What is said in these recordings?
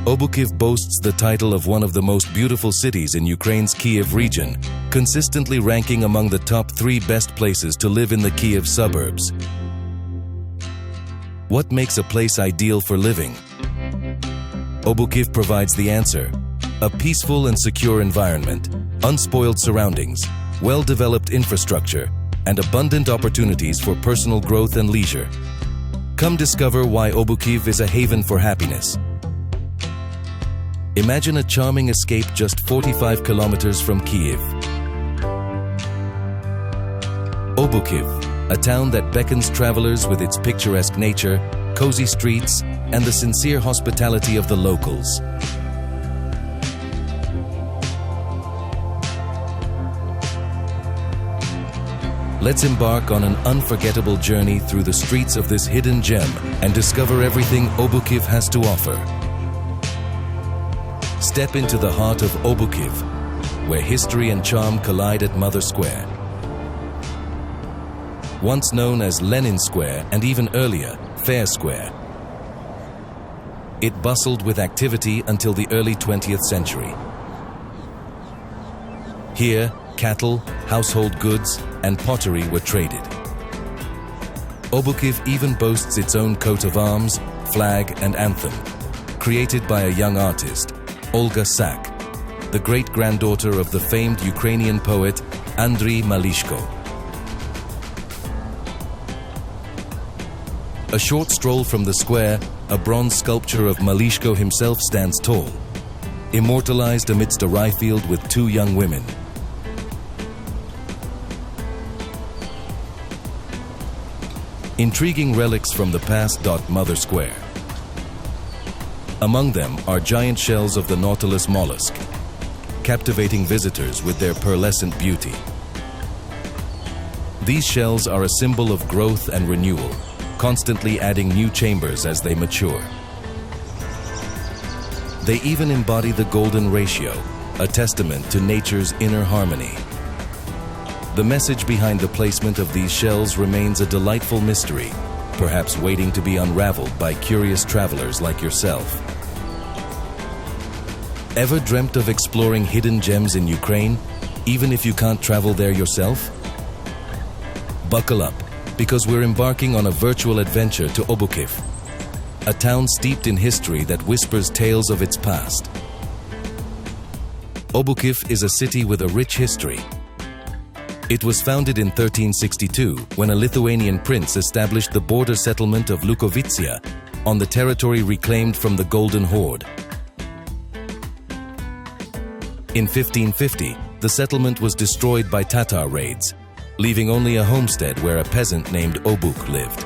Obukhiv boasts the title of one of the most beautiful cities in Ukraine's Kyiv region, consistently ranking among the top 3 best places to live in the Kyiv suburbs. What makes a place ideal for living? Obukhiv provides the answer: a peaceful and secure environment, unspoiled surroundings, well-developed infrastructure, and abundant opportunities for personal growth and leisure. Come discover why Obukhiv is a haven for happiness. Imagine a charming escape just 45 kilometers from Kyiv. Obukhiv, a town that beckons travelers with its picturesque nature, cozy streets, and the sincere hospitality of the locals. Let's embark on an unforgettable journey through the streets of this hidden gem and discover everything Obukhiv has to offer. Step into the heart of Obukhiv, where history and charm collide at Mother Square. Once known as Lenin Square and even earlier, Fair Square, it bustled with activity until the early 20th century. Here, cattle, household goods, and pottery were traded. Obukhiv even boasts its own coat of arms, flag, and anthem, created by a young artist, Olga Sak, the great-granddaughter of the famed Ukrainian poet Andriy Malishko. A short stroll from the square, a bronze sculpture of Malishko himself stands tall, immortalized amidst a rye field with 2 young women. Intriguing relics from the past dot Mother Square. Among them are giant shells of the nautilus mollusk, captivating visitors with their pearlescent beauty. These shells are a symbol of growth and renewal, constantly adding new chambers as they mature. They even embody the golden ratio, a testament to nature's inner harmony. The message behind the placement of these shells remains a delightful mystery, perhaps waiting to be unraveled by curious travelers like yourself. Ever dreamt of exploring hidden gems in Ukraine, even if you can't travel there yourself? Buckle up, because we're embarking on a virtual adventure to Obukhiv, a town steeped in history that whispers tales of its past. Obukhiv is a city with a rich history. It was founded in 1362 when a Lithuanian prince established the border settlement of Lukovitsia on the territory reclaimed from the Golden Horde. In 1550, the settlement was destroyed by Tatar raids, leaving only a homestead where a peasant named Obuk lived.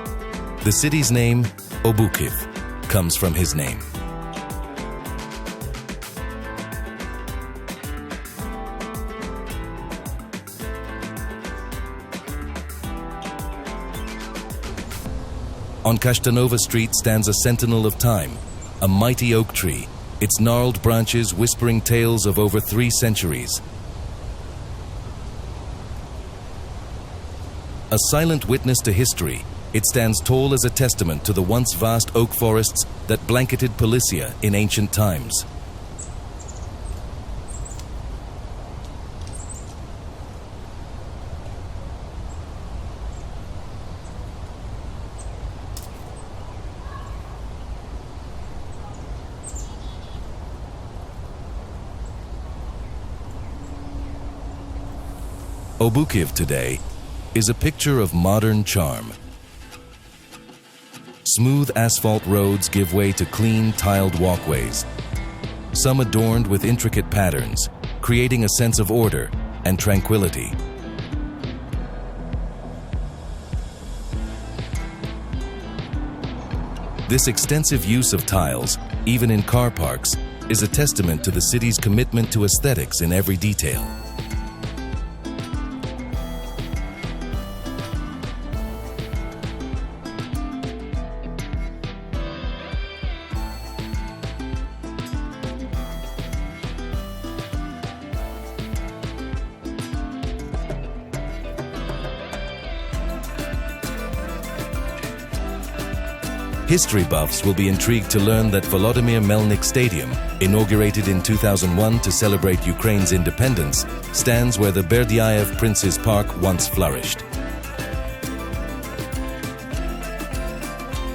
The city's name, Obukhiv, comes from his name. On Kashtanova Street stands a sentinel of time, a mighty oak tree, its gnarled branches whispering tales of over 3 centuries. A silent witness to history, it stands tall as a testament to the once vast oak forests that blanketed Policia in ancient times. Obukhiv today is a picture of modern charm. Smooth asphalt roads give way to clean, tiled walkways, some adorned with intricate patterns, creating a sense of order and tranquility. This extensive use of tiles, even in car parks, is a testament to the city's commitment to aesthetics in every detail. History buffs will be intrigued to learn that Volodymyr Melnik Stadium, inaugurated in 2001 to celebrate Ukraine's independence, stands where the Berdyaev Princes Park once flourished.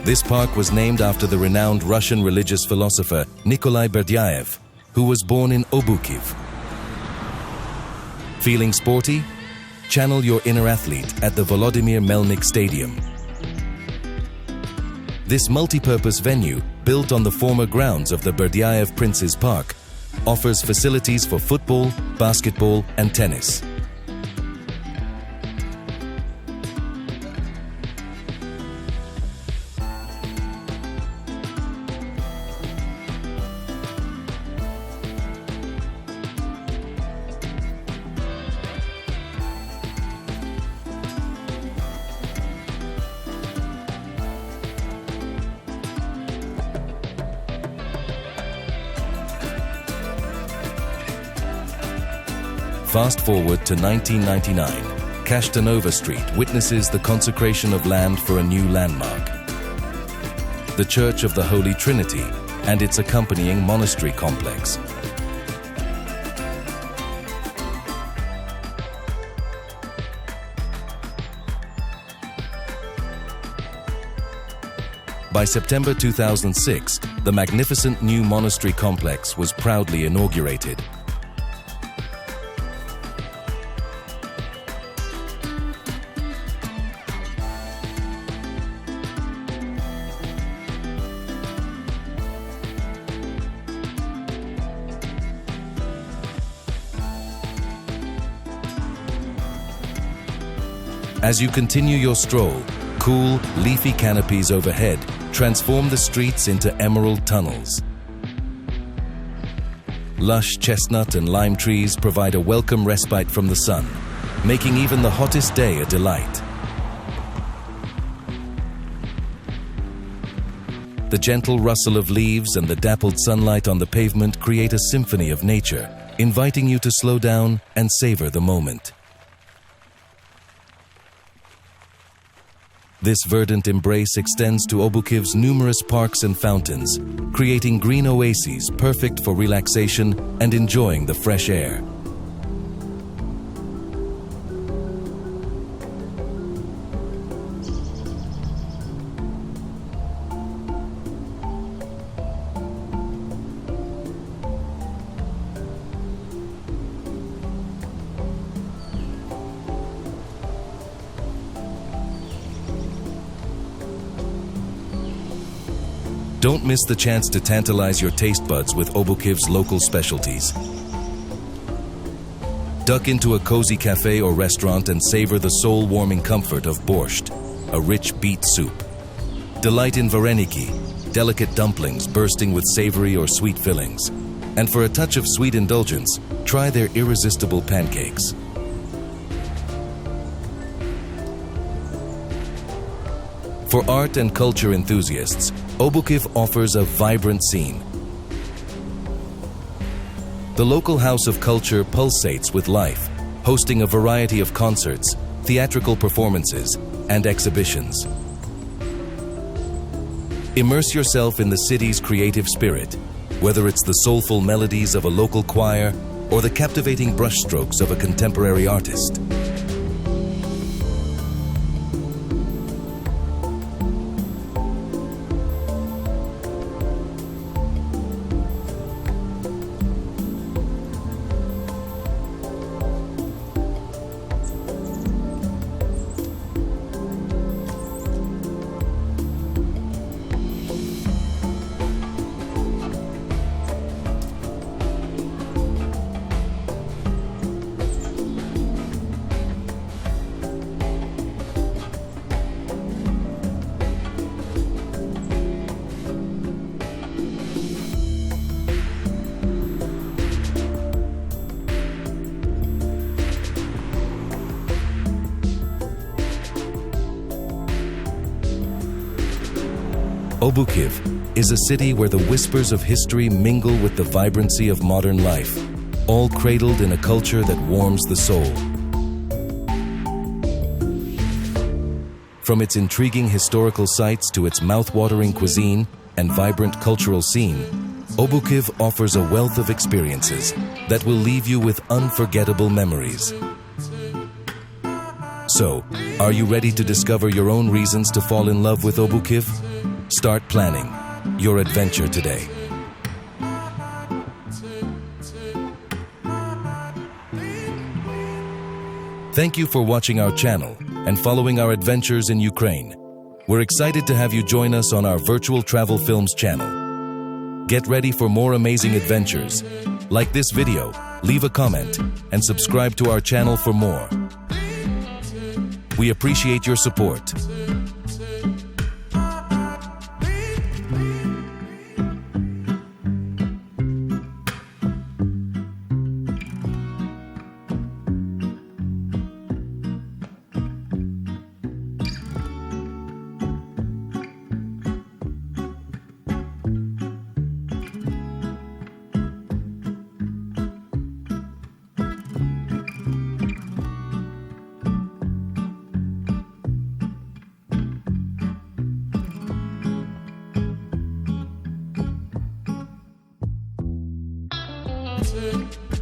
This park was named after the renowned Russian religious philosopher Nikolai Berdyaev, who was born in Obukhiv. Feeling sporty? Channel your inner athlete at the Volodymyr Melnik Stadium. This multi-purpose venue, built on the former grounds of the Berdyaev Princes Park, offers facilities for football, basketball and tennis. Fast forward to 1999, Kashtanova Street witnesses the consecration of land for a new landmark, the Church of the Holy Trinity and its accompanying monastery complex. By September 2006, the magnificent new monastery complex was proudly inaugurated. As you continue your stroll, cool, leafy canopies overhead transform the streets into emerald tunnels. Lush chestnut and lime trees provide a welcome respite from the sun, making even the hottest day a delight. The gentle rustle of leaves and the dappled sunlight on the pavement create a symphony of nature, inviting you to slow down and savor the moment. This verdant embrace extends to Obukhiv's numerous parks and fountains, creating green oases perfect for relaxation and enjoying the fresh air. Don't miss the chance to tantalize your taste buds with Obukhiv's local specialties. Duck into a cozy cafe or restaurant and savor the soul-warming comfort of borscht, a rich beet soup. Delight in vareniki, delicate dumplings bursting with savory or sweet fillings. And for a touch of sweet indulgence, try their irresistible pancakes. For art and culture enthusiasts, Obukhiv offers a vibrant scene. The local House of Culture pulsates with life, hosting a variety of concerts, theatrical performances, and exhibitions. Immerse yourself in the city's creative spirit, whether it's the soulful melodies of a local choir or the captivating brushstrokes of a contemporary artist. Obukhiv is a city where the whispers of history mingle with the vibrancy of modern life, all cradled in a culture that warms the soul. From its intriguing historical sites to its mouth-watering cuisine and vibrant cultural scene, Obukhiv offers a wealth of experiences that will leave you with unforgettable memories. So, are you ready to discover your own reasons to fall in love with Obukhiv? Start planning your adventure today. Thank you for watching our channel and following our adventures in Ukraine. We're excited to have you join us on our virtual travel films channel. Get ready for more amazing adventures. Like this video, leave a comment, and subscribe to our channel for more. We appreciate your support. Music.